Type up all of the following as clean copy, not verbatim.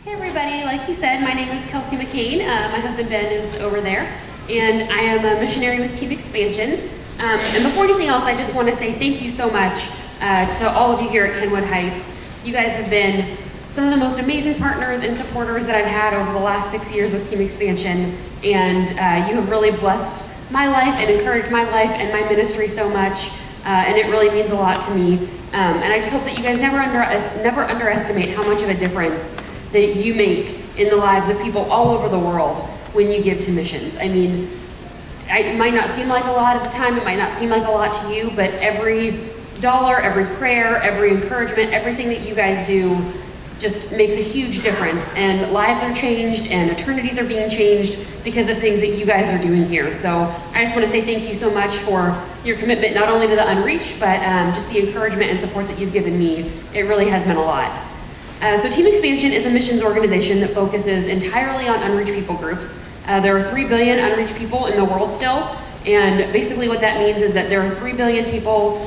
Hey everybody, like he said, my name is Kelsey McKain. My husband Ben is over there, and I am a missionary with Team Expansion. And before anything else, I just want to say thank you so much to all of you here at Kenwood Heights. You guys have been some of the most amazing partners and supporters that I've had over the last 6 years with Team Expansion, and you have really blessed my life and encouraged my life and my ministry so much, and it really means a lot to me. And I just hope that you guys never underestimate how much of a difference that you make in the lives of people all over the world when you give to missions. I mean, it might not seem like a lot at the time, it might not seem like a lot to you, but every dollar, every prayer, every encouragement, everything that you guys do just makes a huge difference, and lives are changed and eternities are being changed because of things that you guys are doing here. So I just want to say thank you so much for your commitment, not only to the unreached, but just the encouragement and support that you've given me. It really has meant a lot. So Team Expansion is a missions organization that focuses entirely on unreached people groups. There are 3 billion unreached people in the world still, and basically what that means is that there are 3 billion people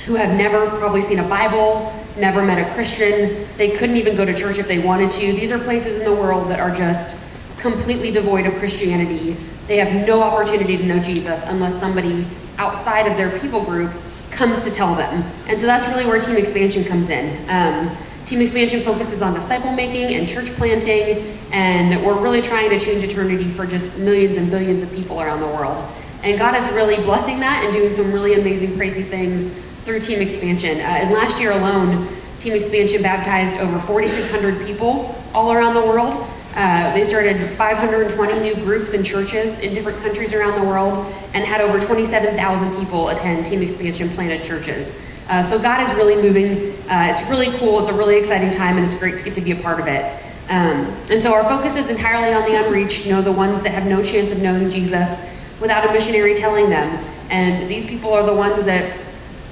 who have never probably seen a Bible, never met a Christian, they couldn't even go to church if they wanted to. These are places in the world that are just completely devoid of Christianity. They have no opportunity to know Jesus unless somebody outside of their people group comes to tell them. And so that's really where Team Expansion comes in. Team Expansion focuses on disciple making and church planting, and we're really trying to change eternity for just millions and billions of people around the world. And God is really blessing that and doing some really amazing, crazy things through Team Expansion. And last year alone, Team Expansion baptized over 4,600 people all around the world. They started 520 new groups and churches in different countries around the world, and had over 27,000 people attend Team Expansion planted churches. So God is really moving. It's really cool. It's a really exciting time, and it's great to get to be a part of it. And so our focus is entirely on the unreached, the ones that have no chance of knowing Jesus without a missionary telling them. And these people are the ones that,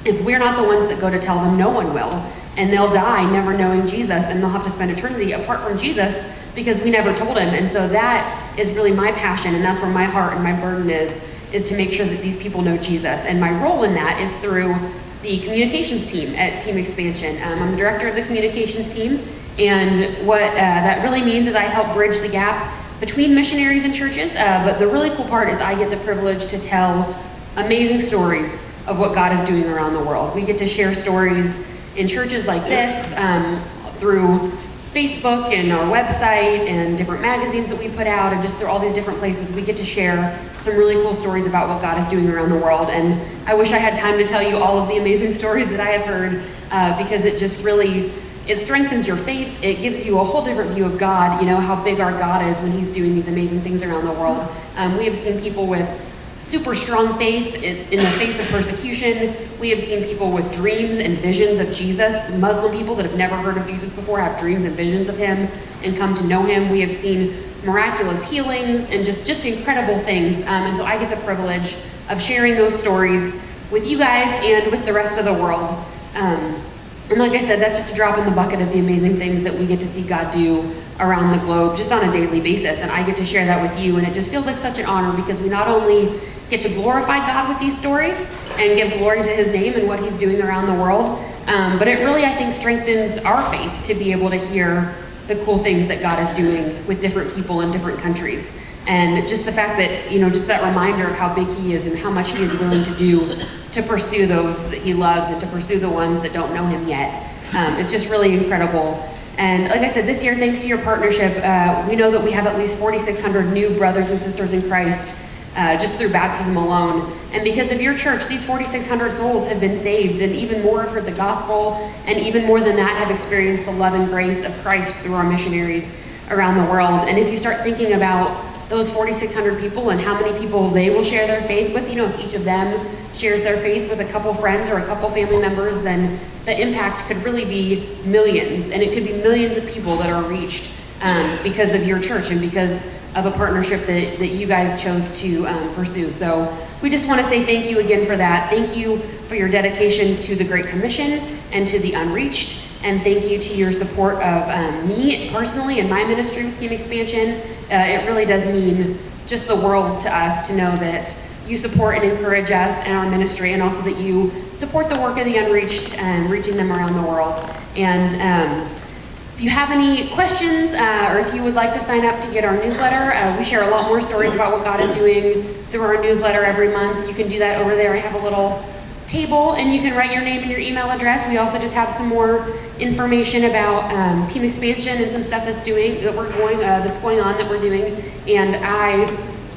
if we're not the ones that go to tell them, no one will. And they'll die never knowing Jesus, and they'll have to spend eternity apart from Jesus because we never told him. And so that is really my passion, and that's where my heart and my burden is to make sure that these people know Jesus. And my role in that is through the communications team at Team Expansion. I'm the director of the communications team, and what that really means is I help bridge the gap between missionaries and churches, but the really cool part is I get the privilege to tell amazing stories of what God is doing around the world. We get to share stories in churches like this, through Facebook and our website and different magazines that we put out, and just through all these different places, we get to share some really cool stories about what God is doing around the world. And I wish I had time to tell you all of the amazing stories that I have heard, because it just really, it strengthens your faith. It gives you a whole different view of God, how big our God is when he's doing these amazing things around the world. We have seen people with super strong faith in the face of persecution. We have seen people with dreams and visions of Jesus. Muslim people that have never heard of Jesus before have dreams and visions of him and come to know him. We have seen miraculous healings and just incredible things. And so I get the privilege of sharing those stories with you guys and with the rest of the world. And like I said, that's just a drop in the bucket of the amazing things that we get to see God do around the globe just on a daily basis. And I get to share that with you, and it just feels like such an honor because we not only get to glorify God with these stories and give glory to his name and what he's doing around the world, but it really, I think, strengthens our faith to be able to hear the cool things that God is doing with different people in different countries. And just the fact that, just that reminder of how big he is and how much he is willing to do to pursue those that he loves and to pursue the ones that don't know him yet. It's just really incredible. And like I said, this year, thanks to your partnership, we know that we have at least 4,600 new brothers and sisters in Christ just through baptism alone. And because of your church, these 4,600 souls have been saved, and even more have heard the gospel, and even more than that have experienced the love and grace of Christ through our missionaries around the world. And if you start thinking about those 4,600 people and how many people they will share their faith with, if each of them shares their faith with a couple friends or a couple family members, then the impact could really be millions, and it could be millions of people that are reached because of your church and because of a partnership that you guys chose to pursue. So we just want to say thank you again for that. Thank you for your dedication to the Great Commission and to the unreached. And thank you to your support of me personally and my ministry with Team Expansion. It really does mean just the world to us to know that you support and encourage us and our ministry, and also that you support the work of the unreached and reaching them around the world. And If you have any questions or if you would like to sign up to get our newsletter, we share a lot more stories about what God is doing through our newsletter every month. You can do that over there. I have a little table and you can write your name and your email address. We also just have some more information about team expansion and some stuff that's going on that we're doing. And I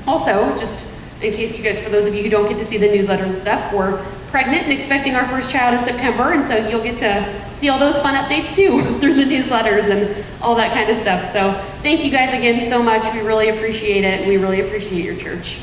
also, just in case you guys, for those of you who don't get to see the newsletter and stuff, we're pregnant and expecting our first child in September, and so you'll get to see all those fun updates too through the newsletters and all that kind of stuff. So thank you guys again so much. We really appreciate it, and we really appreciate your church.